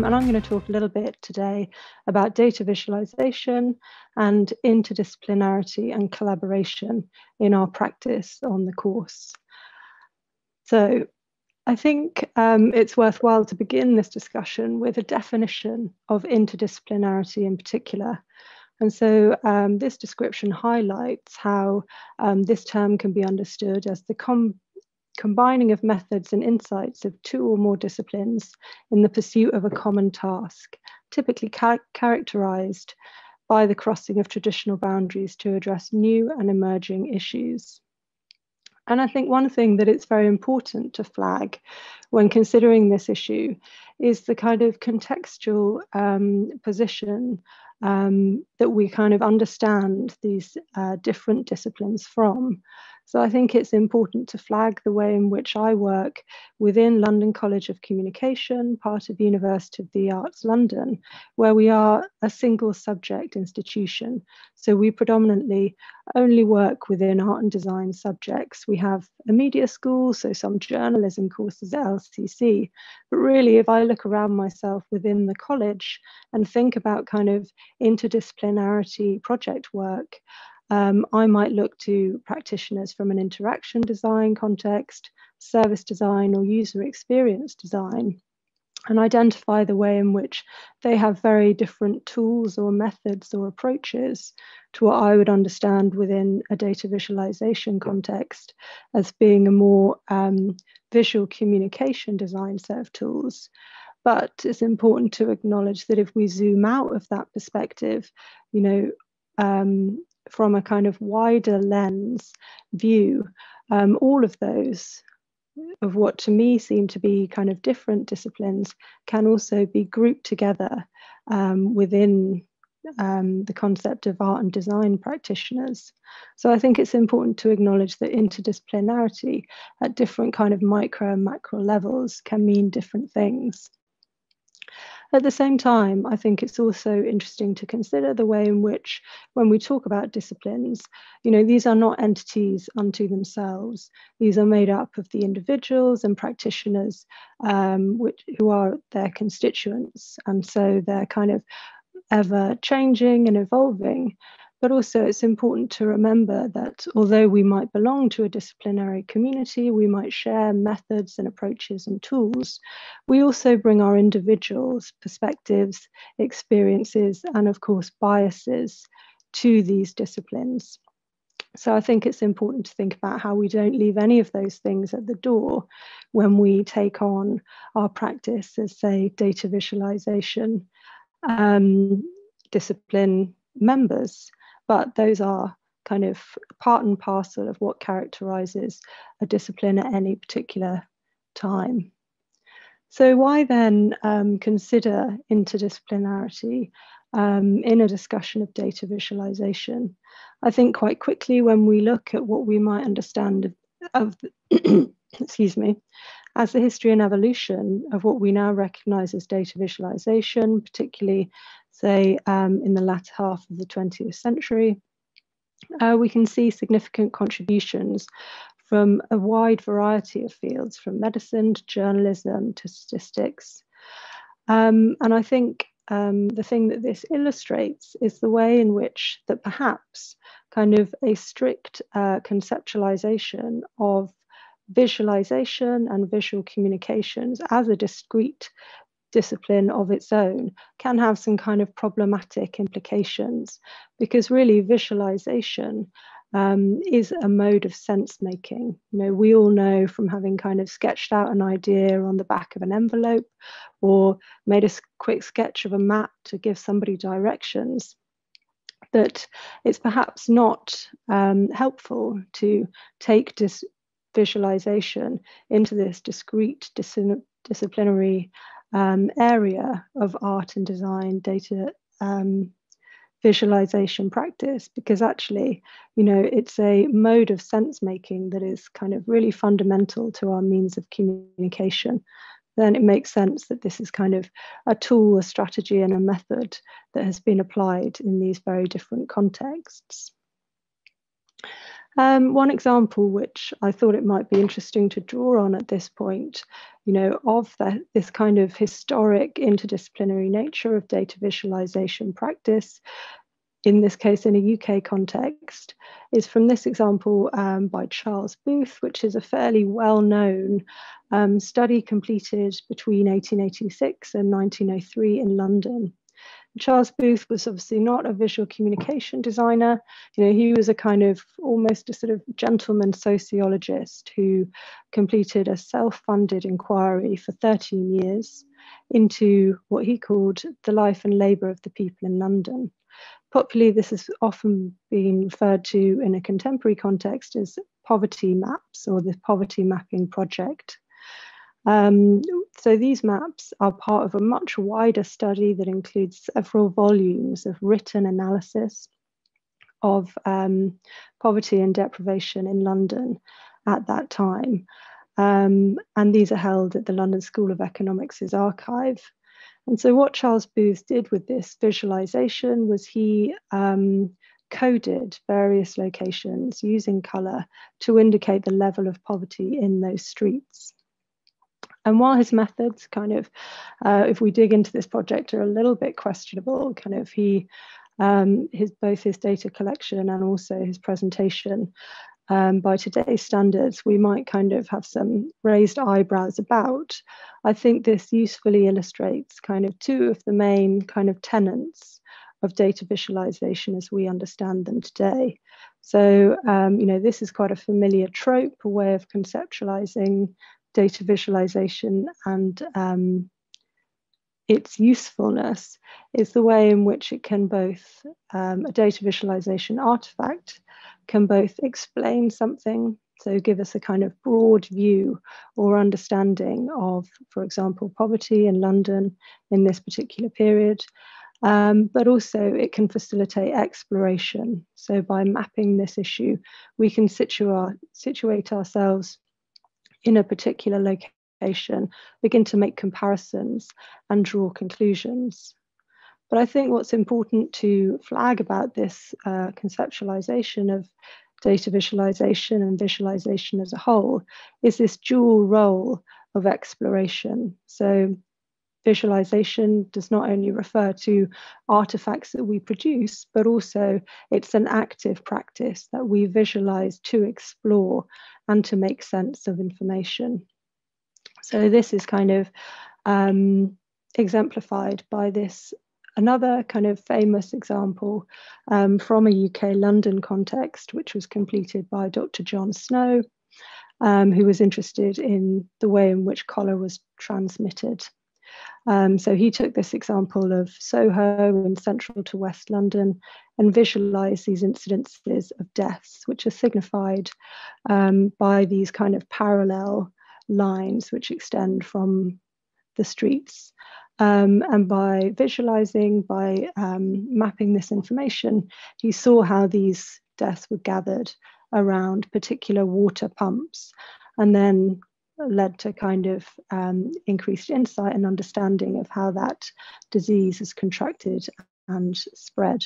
and I'm going to talk a little bit today about data visualization and interdisciplinarity and collaboration in our practice on the course. So I think it's worthwhile to begin this discussion with a definition of interdisciplinarity in particular. And so this description highlights how this term can be understood as the combining of methods and insights of two or more disciplines in the pursuit of a common task, typically characterized by the crossing of traditional boundaries to address new and emerging issues. And I think one thing that it's very important to flag when considering this issue is the kind of contextual position that we kind of understand these different disciplines from. So I think it's important to flag the way in which I work within London College of Communication, part of University of the Arts London, where we are a single subject institution. So we predominantly only work within art and design subjects. We have a media school, so some journalism courses at LCC. But really, if I look around myself within the college and think about kind of interdisciplinarity project work, I might look to practitioners from an interaction design context, service design, or user experience design, and identify the way in which they have very different tools or methods or approaches to what I would understand within a data visualization context as being a more visual communication design set of tools. But it's important to acknowledge that if we zoom out of that perspective, you know, from a kind of wider lens view, all of those of what to me seem to be kind of different disciplines can also be grouped together within the concept of art and design practitioners. So I think it's important to acknowledge that interdisciplinarity at different kind of micro and macro levels can mean different things. At the same time, I think it's also interesting to consider the way in which, when we talk about disciplines, you know, these are not entities unto themselves. These are made up of the individuals and practitioners who are their constituents. And so they're kind of ever changing and evolving. But also it's important to remember that although we might belong to a disciplinary community, we might share methods and approaches and tools, we also bring our individuals, perspectives, experiences, and of course biases to these disciplines. So I think it's important to think about how we don't leave any of those things at the door when we take on our practice as, say, data visualization discipline members. But those are kind of part and parcel of what characterizes a discipline at any particular time. So why then consider interdisciplinarity in a discussion of data visualization? I think quite quickly when we look at what we might understand of excuse me, as the history and evolution of what we now recognize as data visualization, particularly, say, in the latter half of the 20th century, we can see significant contributions from a wide variety of fields, from medicine to journalism to statistics. And I think the thing that this illustrates is the way in which that perhaps kind of a strict conceptualization of visualization and visual communications as a discrete discipline of its own can have some kind of problematic implications, because really visualization is a mode of sense making. You know, we all know from having kind of sketched out an idea on the back of an envelope or made a quick sketch of a map to give somebody directions, that it's perhaps not helpful to take visualization into this discrete disciplinary area of art and design data visualization practice, because actually, you know, it's a mode of sense making that is kind of really fundamental to our means of communication. Then it makes sense that this is kind of a tool, a strategy, and a method that has been applied in these very different contexts. One example which I thought it might be interesting to draw on at this point, of this kind of historic interdisciplinary nature of data visualization practice, in this case in a UK context, is from this example by Charles Booth, which is a fairly well-known study completed between 1886 and 1903 in London. Charles Booth was obviously not a visual communication designer. He was a kind of almost a sort of gentleman sociologist who completed a self-funded inquiry for 13 years into what he called the life and labour of the people in London. Popularly, this has often been referred to in a contemporary context as poverty maps or the poverty mapping project. So these maps are part of a much wider study that includes several volumes of written analysis of poverty and deprivation in London at that time. And these are held at the London School of Economics' archive. And so what Charles Booth did with this visualization was he coded various locations using colour to indicate the level of poverty in those streets. And while his methods kind of, if we dig into this project, are a little bit questionable, kind of both his data collection and also his presentation, by today's standards, we might kind of have some raised eyebrows about. I think this usefully illustrates kind of two of the main kind of tenets of data visualization as we understand them today. So, this is quite a familiar trope, a way of conceptualizing data visualization, and its usefulness is the way in which it can both, a data visualization artifact can both explain something, so give us a kind of broad view or understanding of, for example, poverty in London in this particular period, but also it can facilitate exploration. So by mapping this issue, we can situate ourselves in a particular location, begin to make comparisons and draw conclusions. But I think what's important to flag about this conceptualization of data visualization and visualization as a whole is this dual role of exploration. So visualization does not only refer to artifacts that we produce, but also it's an active practice that we visualize to explore and to make sense of information. So this is kind of exemplified by this, another kind of famous example from a UK London context, which was completed by Dr. John Snow, who was interested in the way in which cholera was transmitted. So he took this example of Soho in central to West London and visualized these incidences of deaths, which are signified by these kind of parallel lines which extend from the streets. And by visualizing, by mapping this information, he saw how these deaths were gathered around particular water pumps, and then led to kind of increased insight and understanding of how that disease is contracted and spread.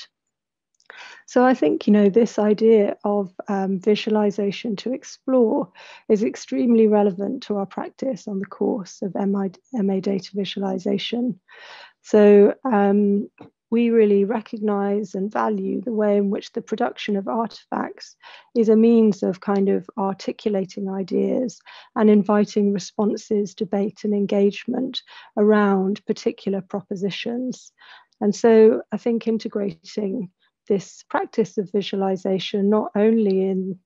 So I think, this idea of visualization to explore is extremely relevant to our practice on the course of MA Data Visualization. So we really recognize and value the way in which the production of artifacts is a means of kind of articulating ideas and inviting responses, debate, and engagement around particular propositions. And so I think integrating this practice of visualization not only in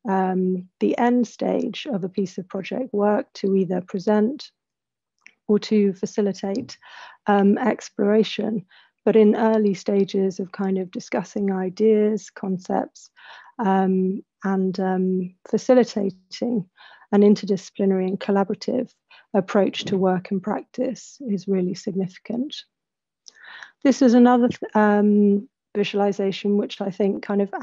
the end stage of a piece of project work to either present or to facilitate exploration, but in early stages of kind of discussing ideas, concepts, and facilitating an interdisciplinary and collaborative approach to work and practice is really significant. This is another visualization which I think kind of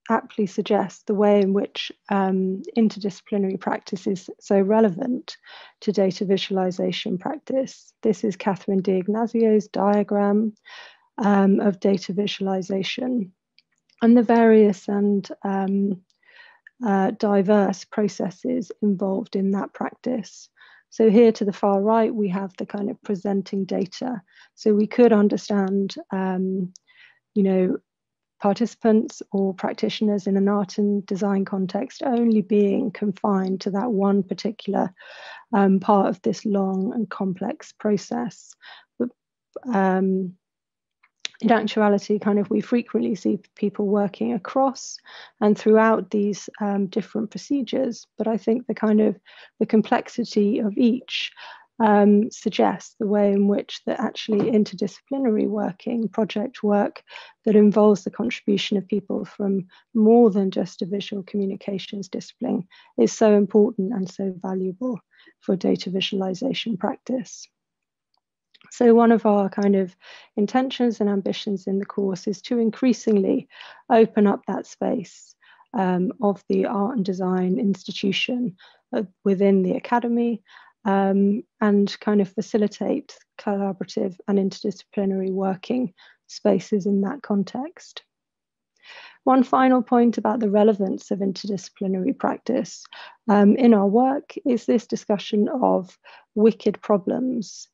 aptly suggests the way in which interdisciplinary practice is so relevant to data visualization practice. This is Catherine D'Ignazio's diagram of data visualization. and the various and diverse processes involved in that practice. So here to the far right, we have the kind of presenting data. So we could understand, participants or practitioners in an art and design context only being confined to that one particular part of this long and complex process. But in actuality, we frequently see people working across and throughout these different procedures. But I think the complexity of each suggests the way in which the actually interdisciplinary working, project work that involves the contribution of people from more than just a visual communications discipline is so important and so valuable for data visualization practice. So one of our intentions and ambitions in the course is to increasingly open up that space of the art and design institution within the academy, and facilitate collaborative and interdisciplinary working spaces in that context. One final point about the relevance of interdisciplinary practice in our work is this discussion of wicked problems.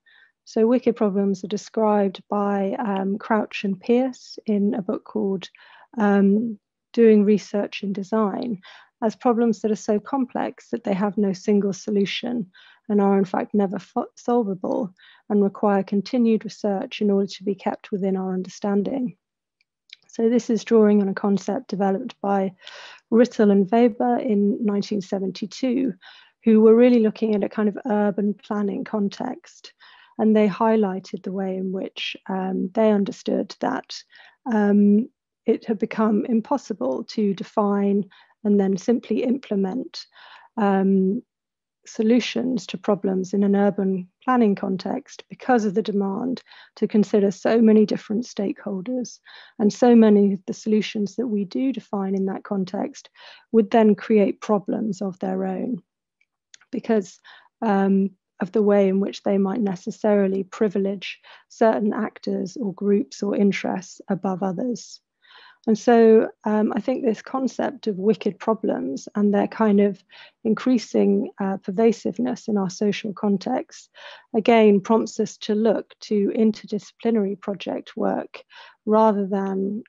So wicked problems are described by Crouch and Pearce in a book called Doing Research in Design as problems that are so complex that they have no single solution and are in fact never solvable and require continued research in order to be kept within our understanding. So this is drawing on a concept developed by Rittel and Weber in 1972, who were really looking at a urban planning context. And they highlighted the way in which they understood that it had become impossible to define and then simply implement solutions to problems in an urban planning context because of the demand to consider so many different stakeholders, and so many of the solutions that we do define in that context would then create problems of their own because of the way in which they might necessarily privilege certain actors or groups or interests above others. And so I think this concept of wicked problems and their increasing pervasiveness in our social context, again, prompts us to look to interdisciplinary project work rather than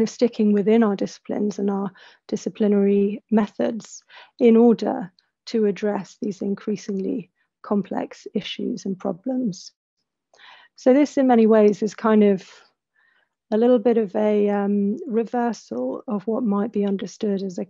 sticking within our disciplines and our disciplinary methods in order to address these increasingly complex issues and problems. So this in many ways is a little bit of a reversal of what might be understood as a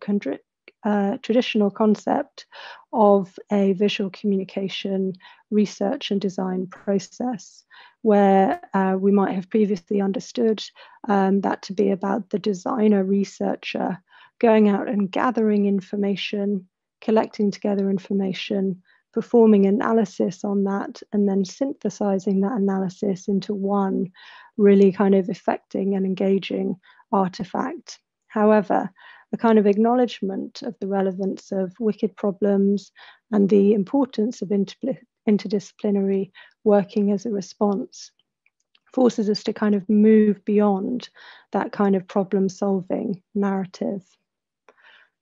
traditional concept of a visual communication research and design process, where we might have previously understood that to be about the designer researcher going out and gathering information, collecting together information, performing analysis on that, and then synthesizing that analysis into one really affecting and engaging artifact. However, a acknowledgement of the relevance of wicked problems and the importance of interdisciplinary working as a response forces us to move beyond that problem solving narrative.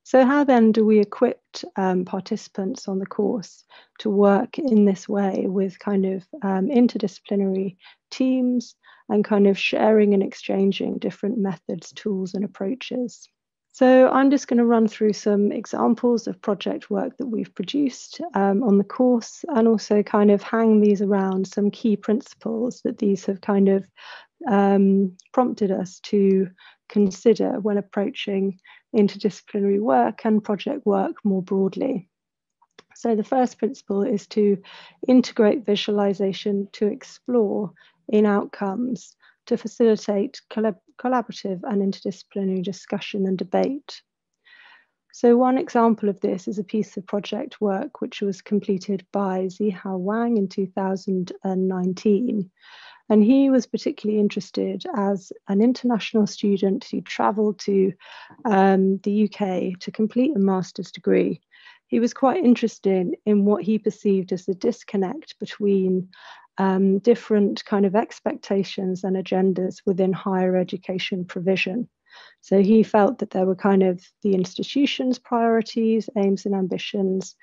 So how then do we equip participants on the course to work in this way with interdisciplinary teams and sharing and exchanging different methods, tools, and approaches? So I'm just going to run through some examples of project work that we've produced on the course, and also hang these around some key principles that these have prompted us to consider when approaching interdisciplinary work and project work more broadly. So the first principle is to integrate visualization to explore in outcomes to facilitate collaborative and interdisciplinary discussion and debate. So one example of this is a piece of project work which was completed by Zihao Wang in 2019. And he was particularly interested as an international student who traveled to the UK to complete a master's degree. He was quite interested in what he perceived as the disconnect between different kind of expectations and agendas within higher education provision. So he felt that there were kind of the institution's priorities, aims and ambitions,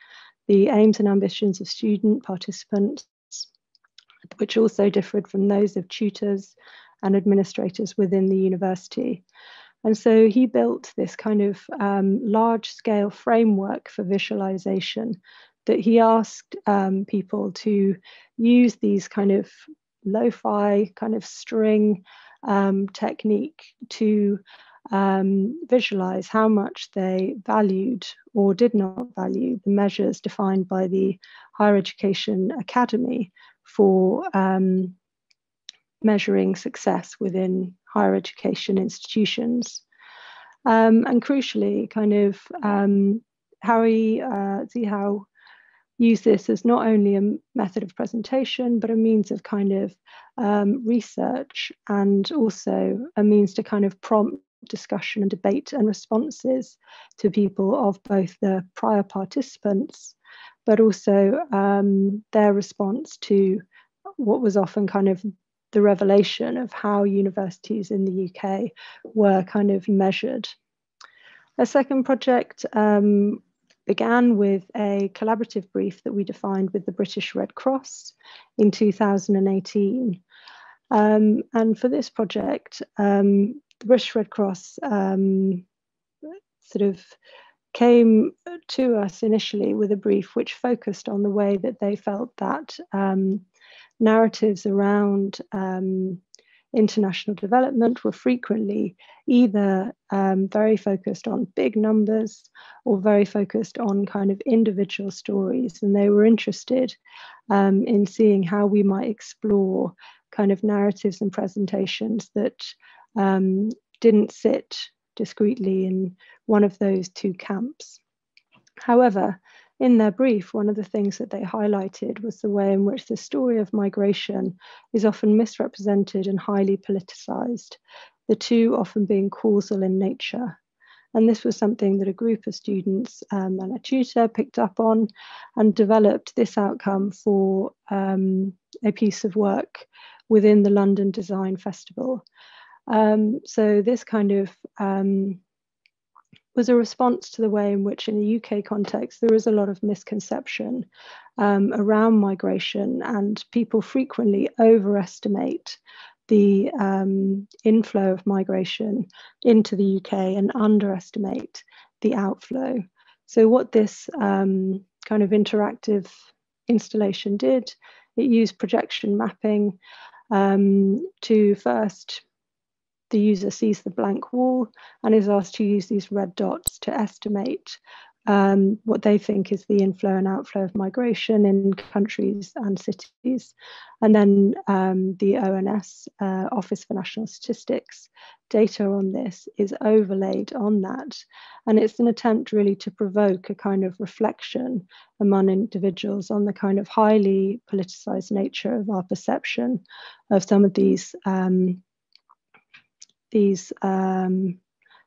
the aims and ambitions of student participants, which also differed from those of tutors and administrators within the university. And so he built this kind of large-scale framework for visualization that he asked people to use these kind of lo-fi kind of string technique to visualize how much they valued or did not value the measures defined by the Higher Education Academy for measuring success within higher education institutions. And crucially, kind of Harry Zihao used this as not only a method of presentation, but a means of kind of research, and also a means to kind of prompt discussion and debate and responses to people of both the prior participants, but also their response to what was often kind of the revelation of how universities in the UK were kind of measured. A second project began with a collaborative brief that we defined with the British Red Cross in 2018. And for this project, the British Red Cross sort of came to us initially with a brief which focused on the way that they felt that narratives around international development were frequently either very focused on big numbers or very focused on kind of individual stories. And they were interested in seeing how we might explore kind of narratives and presentations that didn't sit discreetly in one of those two camps. However, in their brief, one of the things that they highlighted was the way in which the story of migration is often misrepresented and highly politicized, the two often being causal in nature. And this was something that a group of students and a tutor picked up on and developed this outcome for a piece of work within the London Design Festival. So this kind of was a response to the way in which in the UK context there is a lot of misconception around migration, and people frequently overestimate the inflow of migration into the UK and underestimate the outflow. So what this kind of interactive installation did, it used projection mapping to first, the user sees the blank wall and is asked to use these red dots to estimate what they think is the inflow and outflow of migration in countries and cities. And then the ONS, Office for National Statistics, data on this is overlaid on that. And it's an attempt really to provoke a kind of reflection among individuals on the kind of highly politicized nature of our perception of some of these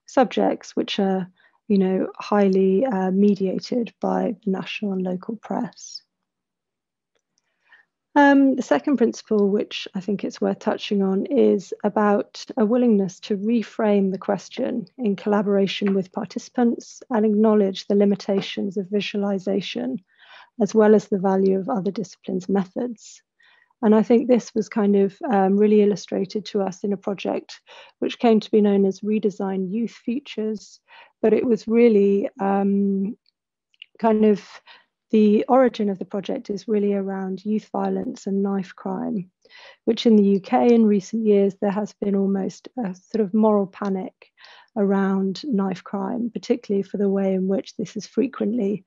subjects, which are, you know, highly mediated by the national and local press. The second principle, which I think it's worth touching on, is about a willingness to reframe the question in collaboration with participants and acknowledge the limitations of visualization, as well as the value of other disciplines' methods. And I think this was kind of really illustrated to us in a project which came to be known as Redesign Youth Futures, but it was really kind of, the origin of the project is really around youth violence and knife crime, which in the UK in recent years, there has been almost a sort of moral panic around knife crime, particularly for the way in which this is frequently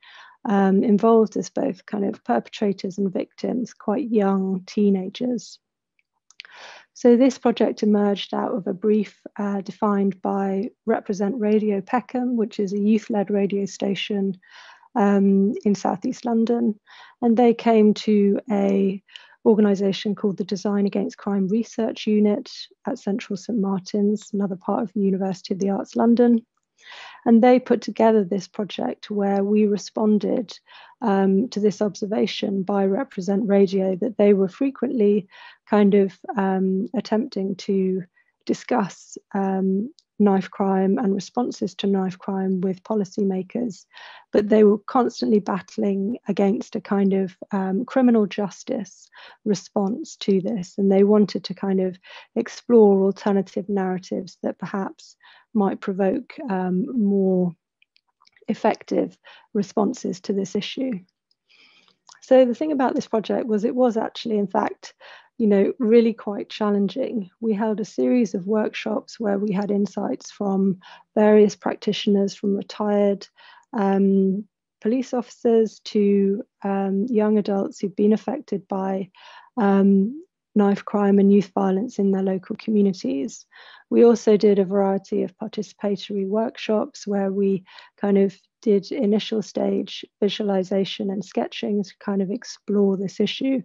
involved as both kind of perpetrators and victims, quite young teenagers. So this project emerged out of a brief defined by Represent Radio Peckham, which is a youth-led radio station in Southeast London. And they came to an organisation called the Design Against Crime Research Unit at Central St Martin's, another part of the University of the Arts London. And they put together this project where we responded to this observation by Represent Radio that they were frequently kind of attempting to discuss knife crime and responses to knife crime with policymakers, but they were constantly battling against a kind of criminal justice response to this. And they wanted to kind of explore alternative narratives that perhaps might provoke more effective responses to this issue. So the thing about this project was it was actually, in fact, really quite challenging. We held a series of workshops where we had insights from various practitioners, from retired police officers to young adults who've been affected by knife crime and youth violence in their local communities. We also did a variety of participatory workshops where we kind of did initial stage visualization and sketching to kind of explore this issue.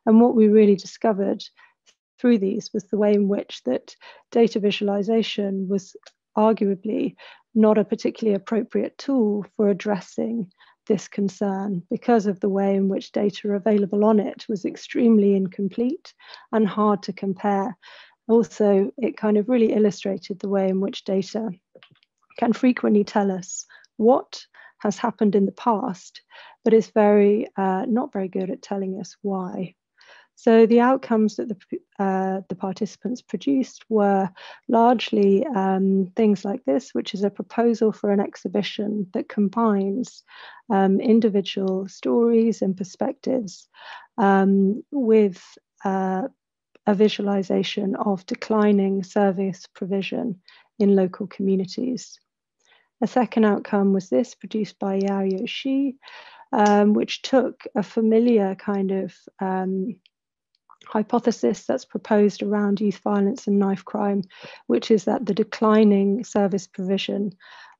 And what we really discovered through these was the way in which that data visualization was arguably not a particularly appropriate tool for addressing this concern, because of the way in which data available on it was extremely incomplete and hard to compare. Also, it kind of really illustrated the way in which data can frequently tell us what has happened in the past, but is not very good at telling us why. So the outcomes that the participants produced were largely things like this, which is a proposal for an exhibition that combines individual stories and perspectives with a visualization of declining service provision in local communities. A second outcome was this, produced by Yaoyo Shi, which took a familiar kind of hypothesis that's proposed around youth violence and knife crime, which is that the declining service provision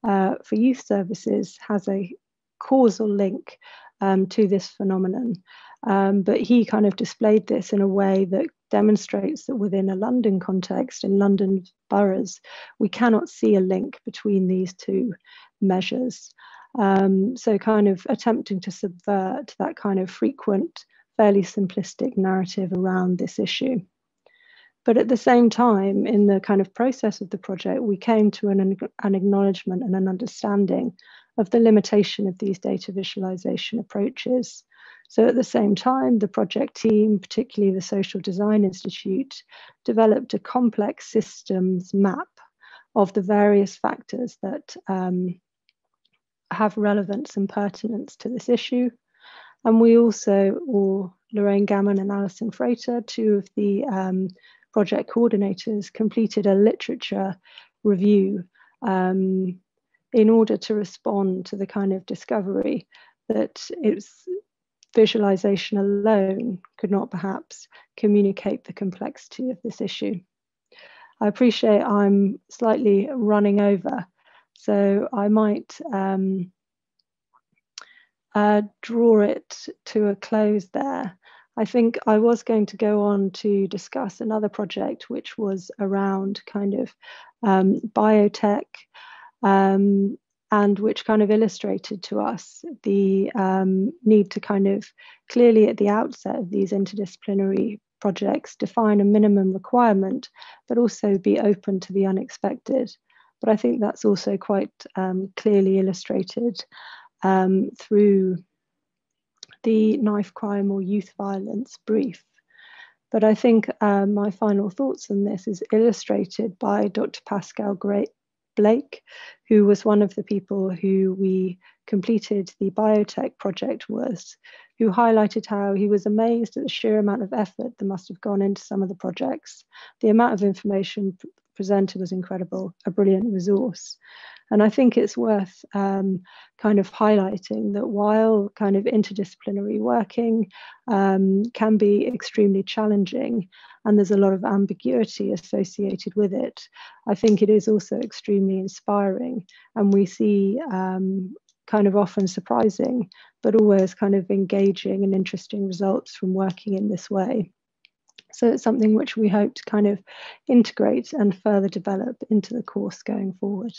for youth services has a causal link to this phenomenon. But he kind of displayed this in a way that demonstrates that within a London context, in London boroughs, we cannot see a link between these two measures. So kind of attempting to subvert that kind of frequent, fairly simplistic narrative around this issue. But at the same time, in the kind of process of the project, we came to an acknowledgement and an understanding of the limitation of these data visualization approaches. So at the same time, the project team, particularly the Social Design Institute, developed a complex systems map of the various factors that have relevance and pertinence to this issue. And we also, or Lorraine Gammon and Alison Frater, two of the project coordinators, completed a literature review in order to respond to the kind of discovery that its visualization alone could not perhaps communicate the complexity of this issue. I appreciate I'm slightly running over, so I might draw it to a close there. I think I was going to go on to discuss another project which was around kind of biotech and which kind of illustrated to us the need to kind of clearly at the outset of these interdisciplinary projects define a minimum requirement, but also be open to the unexpected. But I think that's also quite clearly illustrated through the knife crime or youth violence brief. But I think my final thoughts on this is illustrated by Dr. Pascal Blake, who was one of the people who we completed the biotech project with, who highlighted how he was amazed at the sheer amount of effort that must have gone into some of the projects. The amount of information presented was incredible, a brilliant resource. And I think it's worth kind of highlighting that while kind of interdisciplinary working can be extremely challenging and there's a lot of ambiguity associated with it, I think it is also extremely inspiring. And we see kind of often surprising, but always kind of engaging and interesting results from working in this way. So it's something which we hope to kind of integrate and further develop into the course going forward.